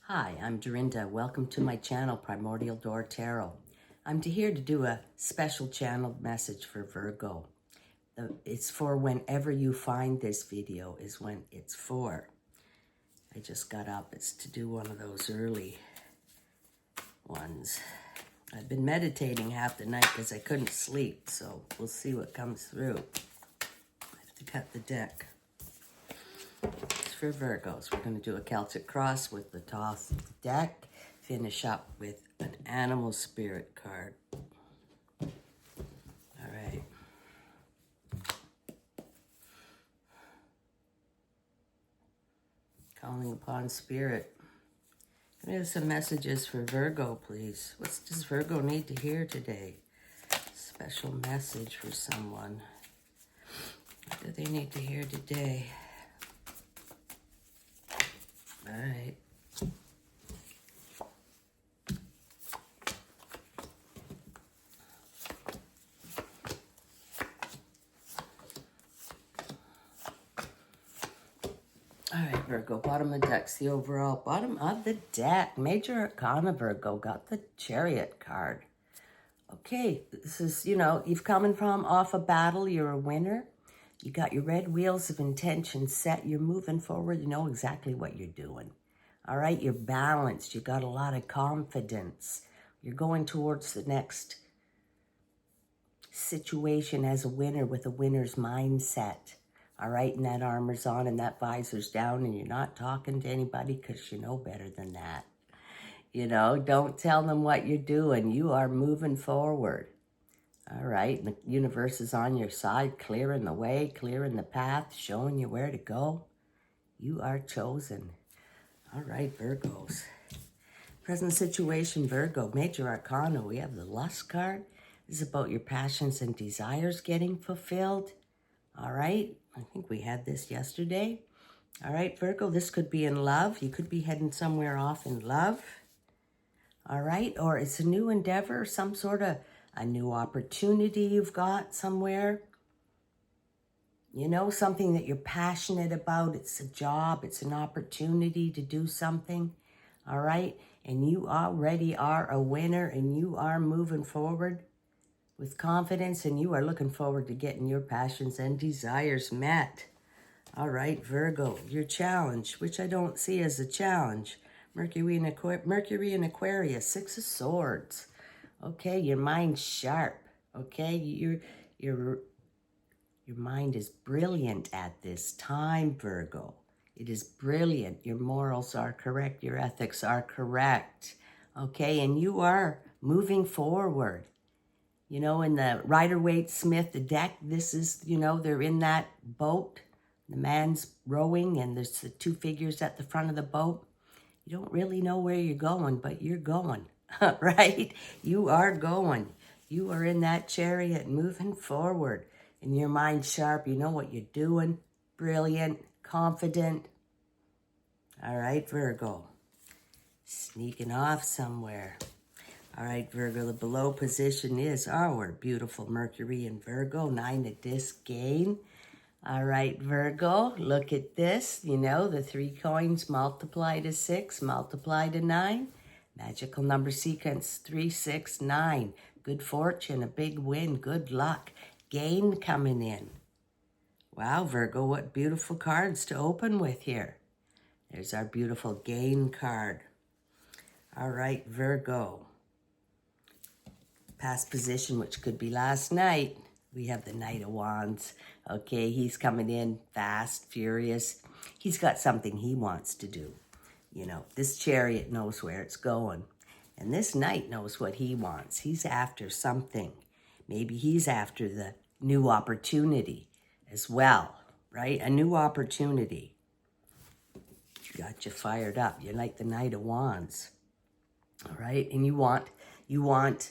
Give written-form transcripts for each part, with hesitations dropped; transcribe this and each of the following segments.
Hi, I'm Dorinda. Welcome to my channel, Primordial Door Tarot. I'm here to do a special channeled message for Virgo. It's for whenever you find this video is when it's for. I just got up. It's to do one of those early ones. I've been meditating half the night because I couldn't sleep, so we'll see what comes through. I have to cut the deck. It's for Virgos. We're going to do a Celtic cross with the toss of the deck. Finish up with an animal spirit card. All right. Calling upon spirit. Can I have some messages for Virgo, please? What does Virgo need to hear today? Special message for someone. What do they need to hear today? All right. All right, Virgo, bottom of the deck's the overall. Bottom of the deck, Major Arcana, Virgo, got the Chariot card. Okay, this is, you've coming from off a battle, you're a winner. You got your red wheels of intention set. You're moving forward. You know exactly what you're doing. All right, you're balanced. You got a lot of confidence. You're going towards the next situation as a winner with a winner's mindset. All right, and that armor's on and that visor's down and you're not talking to anybody because you know better than that. Don't tell them what you're doing. You are moving forward. All right, the universe is on your side, clearing the way, clearing the path, showing you where to go. You are chosen. All right, Virgos. Present situation, Virgo, Major Arcana. We have the Lust card. This is about your passions and desires getting fulfilled. All right, I think we had this yesterday. All right, Virgo, this could be in love. You could be heading somewhere off in love. All right, or it's a new endeavor, some sort of a new opportunity you've got somewhere. Something that you're passionate about. It's a job. It's an opportunity to do something. All right, and you already are a winner and you are moving forward with confidence and you are looking forward to getting your passions and desires met. All right, Virgo, your challenge, which I don't see as a challenge. Mercury in Aquarius, Six of Swords. Okay, your mind's sharp. Okay, your mind is brilliant at this time, Virgo. It is brilliant. Your morals are correct. Your ethics are correct. Okay, and you are moving forward. In the Rider-Waite-Smith, the deck, this is, they're in that boat. The man's rowing and there's the two figures at the front of the boat. You don't really know where you're going, but you're going, right? You are going. You are in that chariot moving forward. And your mind's sharp. You know what you're doing. Brilliant, confident. All right, Virgo. Sneaking off somewhere. All right, Virgo, the below position is our beautiful Mercury in Virgo, 9 of disc gain. All right, Virgo, look at this. The 3 coins multiply to 6, multiply to 9. Magical number sequence 3, 6, 9. Good fortune, a big win, good luck, gain coming in. Wow, Virgo, what beautiful cards to open with here. There's our beautiful gain card. All right, Virgo. Past position, which could be last night. We have the Knight of Wands. Okay, he's coming in fast, furious. He's got something he wants to do. This chariot knows where it's going. And this knight knows what he wants. He's after something. Maybe he's after the new opportunity as well, right? A new opportunity. Got you fired up. You're like the Knight of Wands. All right, and you want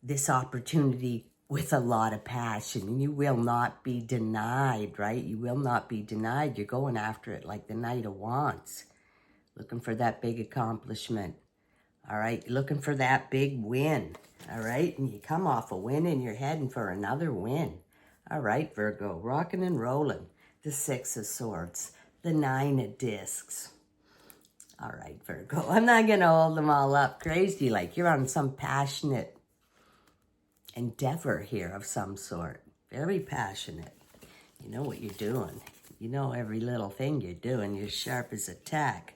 this opportunity with a lot of passion, and you will not be denied, right? You will not be denied. You're going after it like the Knight of Wands, looking for that big accomplishment, all right? Looking for that big win, all right? And you come off a win and you're heading for another win. All right, Virgo, rocking and rolling. The 6 of Swords, the 9 of discs. All right, Virgo. I'm not going to hold them all up crazy like you're on some passionate endeavor here of some sort. Very passionate. You know what you're doing. You know every little thing you're doing. You're sharp as a tack.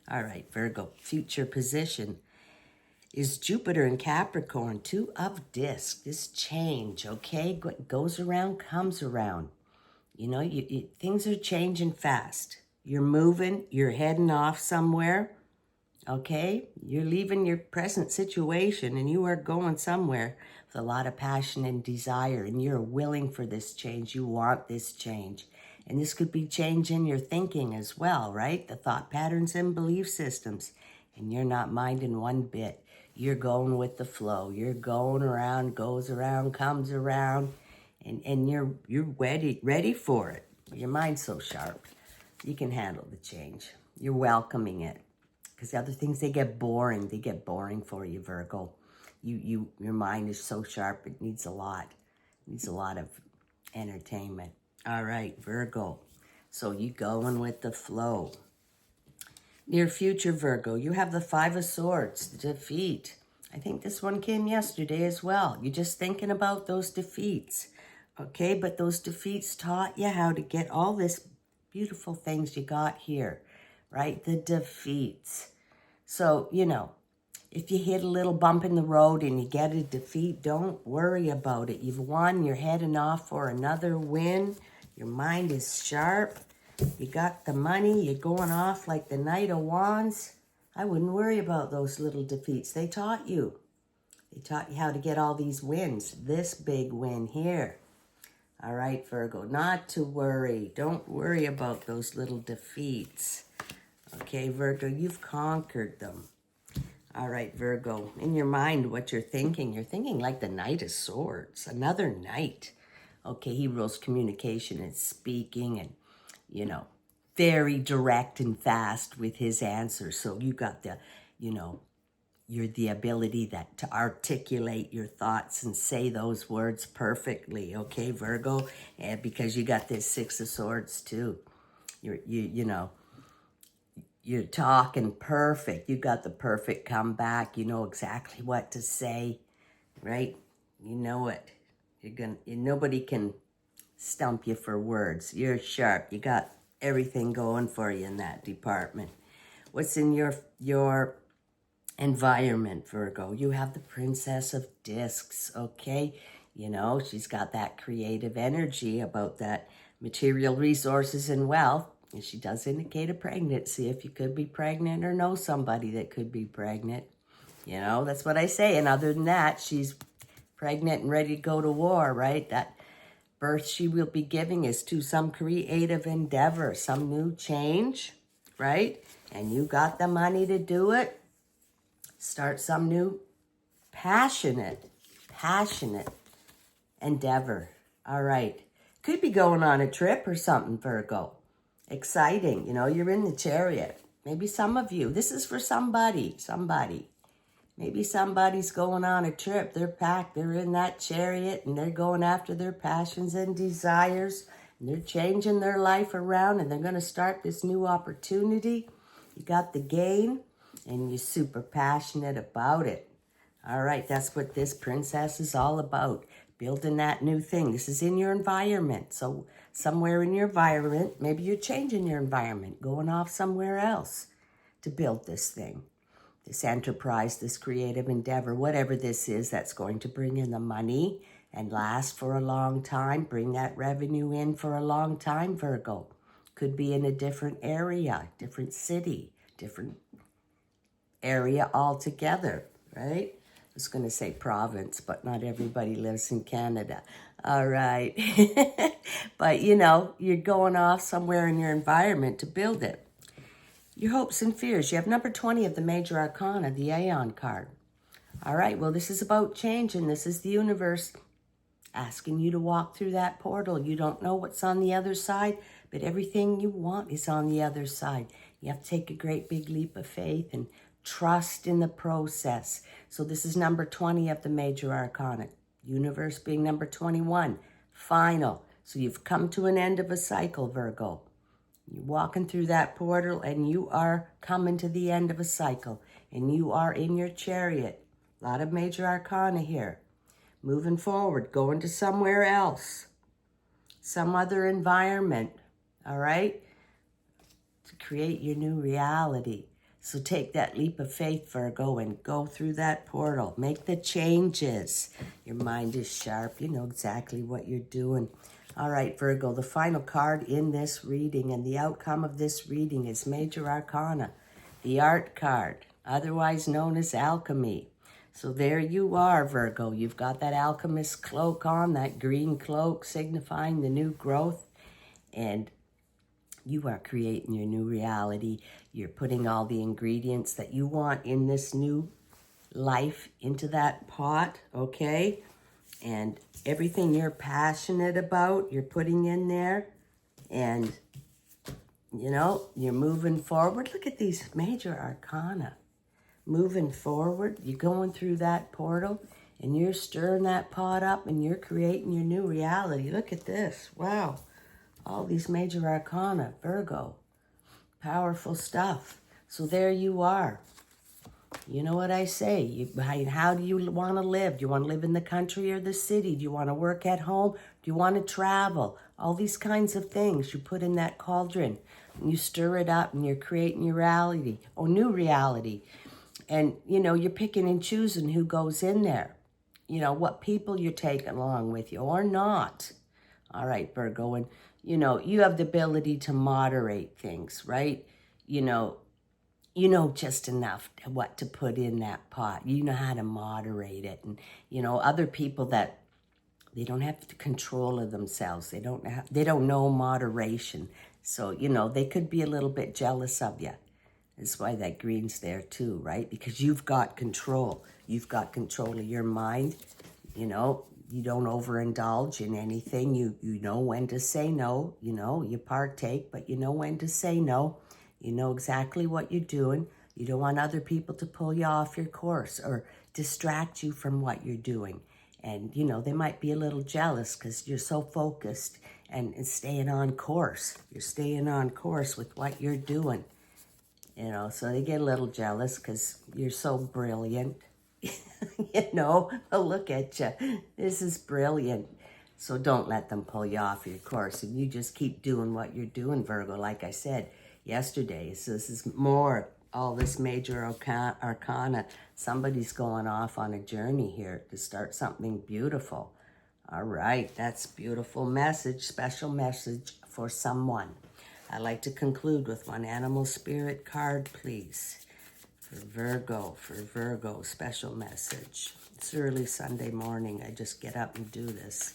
All right, Virgo. Future position is Jupiter in Capricorn. 2 of discs. This change, okay? What goes around comes around. You know, things are changing fast. You're moving. You're heading off somewhere. Okay? You're leaving your present situation and you are going somewhere with a lot of passion and desire, and you're willing for this change. You want this change. And this could be change in your thinking as well, right? The thought patterns and belief systems. And you're not minding one bit. You're going with the flow. You're going around, goes around, comes around, and you're ready for it. Your mind's so sharp. You can handle the change. You're welcoming it. Because the other things, they get boring. They get boring for you, Virgo. Your mind is so sharp, it needs a lot. It needs a lot of entertainment. All right, Virgo. So you going with the flow. Near future, Virgo, you have the 5 of Swords, defeat. I think this one came yesterday as well. You're just thinking about those defeats. Okay, but those defeats taught you how to get all this beautiful things you got here, right? The defeats. So, you know, if you hit a little bump in the road and you get a defeat, don't worry about it. You've won. You're heading off for another win. Your mind is sharp. You got the money. You're going off like the Knight of Wands. I wouldn't worry about those little defeats. They taught you. They taught you how to get all these wins. This big win here. All right, Virgo, not to worry. Don't worry about those little defeats. Okay, Virgo, you've conquered them. All right, Virgo, in your mind, what you're thinking like the Knight of Swords, another knight. Okay, he rules communication and speaking and, you know, very direct and fast with his answers. So you got the, you know, you're the ability to articulate your thoughts and say those words perfectly, okay, Virgo? And because you got this 6 of Swords too. You know, you're talking perfect. You got the perfect comeback. You know exactly what to say, right? You know it. Nobody can stump you for words. You're sharp. You got everything going for you in that department. What's in your environment, Virgo? You have the Princess of Discs, okay? You know, she's got that creative energy about that material resources and wealth. And she does indicate a pregnancy if you could be pregnant or know somebody that could be pregnant. You know, that's what I say. And other than that, she's pregnant and ready to go to war, right? That birth she will be giving is to some creative endeavor, some new change, right? And you got the money to do it. Start some new passionate endeavor. All right. Could be going on a trip or something, Virgo. Exciting. You know, you're in the Chariot. Maybe some of you. This is for somebody. Maybe somebody's going on a trip. They're packed. They're in that Chariot and they're going after their passions and desires. And they're changing their life around and they're going to start this new opportunity. You got the gain and you're super passionate about it. All right, that's what this princess is all about. Building that new thing. This is in your environment. So somewhere in your environment, maybe you're changing your environment, going off somewhere else to build this thing, this enterprise, this creative endeavor, whatever this is that's going to bring in the money and last for a long time, bring that revenue in for a long time, Virgo. Could be in a different area, different city, different area altogether, right? I was going to say province, but not everybody lives in Canada. All right. But, you know, you're going off somewhere in your environment to build it. Your hopes and fears. You have number 20 of the Major Arcana, the Aeon card. All right, well, this is about change, and this is the universe asking you to walk through that portal. You don't know what's on the other side, but everything you want is on the other side. You have to take a great big leap of faith and trust in the process. So this is number 20 of the Major Arcana. Universe being number 21. Final. So you've come to an end of a cycle, Virgo. You're walking through that portal and you are coming to the end of a cycle. And you are in your chariot. A lot of major arcana here. Moving forward, going to somewhere else. Some other environment. All right? To create your new reality. So take that leap of faith, Virgo, and go through that portal. Make the changes. Your mind is sharp. You know exactly what you're doing. All right, Virgo, the final card in this reading and the outcome of this reading is Major Arcana, the Art card, otherwise known as Alchemy. So there you are, Virgo. You've got that alchemist cloak on, that green cloak signifying the new growth. And you are creating your new reality. You're putting all the ingredients that you want in this new life into that pot, okay? And everything you're passionate about, you're putting in there. And, you know, you're moving forward. Look at these major arcana. Moving forward, you're going through that portal, and you're stirring that pot up, and you're creating your new reality. Look at this. Wow. All these major arcana, Virgo. Powerful stuff. So there you are. You know what I say? How do you want to live? Do you want to live in the country or the city? Do you want to work at home? Do you want to travel? All these kinds of things you put in that cauldron. And you stir it up and you're creating your reality, or new reality. And, you know, you're picking and choosing who goes in there. You know, what people you're taking along with you or not. All right, Virgo. And, you know, you have the ability to moderate things, right? You know just enough what to put in that pot. You know how to moderate it. And, you know, other people that they don't have the control of themselves. They don't know moderation. So, you know, they could be a little bit jealous of you. That's why that green's there too, right? Because you've got control. You've got control of your mind. You know, you don't overindulge in anything. You know when to say no. You know, you partake, but you know when to say no. You know exactly what you're doing. You don't want other people to pull you off your course or distract you from what you're doing. And, you know, they might be a little jealous because you're so focused and staying on course. You're staying on course with what you're doing. You know, so they get a little jealous because you're so brilliant. You know, look at you. This is brilliant. So don't let them pull you off your course. And you just keep doing what you're doing, Virgo. Like I said yesterday, so this is more, all this major arcana. Somebody's going off on a journey here to start something beautiful. All right, that's beautiful message, special message for someone. I'd like to conclude with one animal spirit card, please. For Virgo, special message. It's early Sunday morning. I just get up and do this.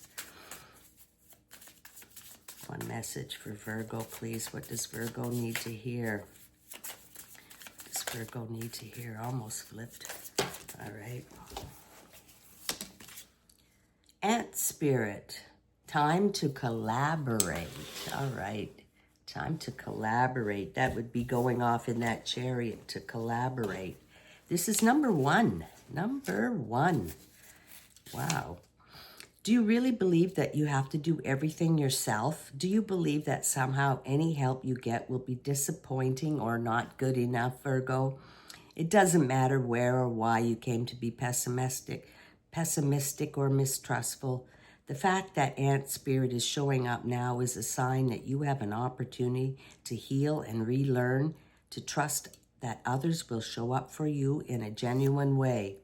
One message for Virgo, please. What does Virgo need to hear? What does Virgo need to hear? Almost flipped. All right. Ant spirit. Time to collaborate. All right. Time to collaborate. That would be going off in that chariot to collaborate. This is number one. Number one. Wow. Do you really believe that you have to do everything yourself? Do you believe that somehow any help you get will be disappointing or not good enough, Virgo? It doesn't matter where or why you came to be pessimistic or mistrustful. The fact that ant spirit is showing up now is a sign that you have an opportunity to heal and relearn, to trust that others will show up for you in a genuine way.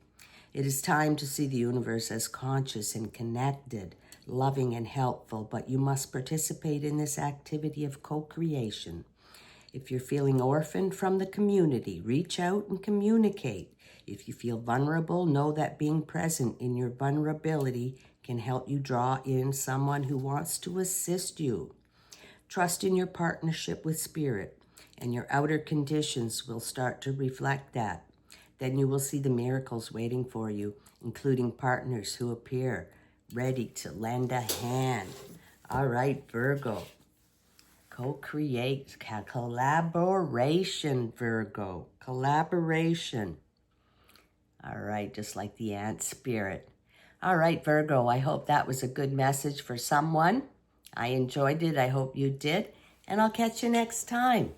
It is time to see the universe as conscious and connected, loving and helpful, but you must participate in this activity of co-creation. If you're feeling orphaned from the community, reach out and communicate. If you feel vulnerable, know that being present in your vulnerability can help you draw in someone who wants to assist you. Trust in your partnership with Spirit, and your outer conditions will start to reflect that. Then you will see the miracles waiting for you, including partners who appear ready to lend a hand. All right, Virgo. Co-create, collaboration, Virgo. Collaboration. All right, just like the ant spirit. All right, Virgo, I hope that was a good message for someone. I enjoyed it. I hope you did. and I'll catch you next time.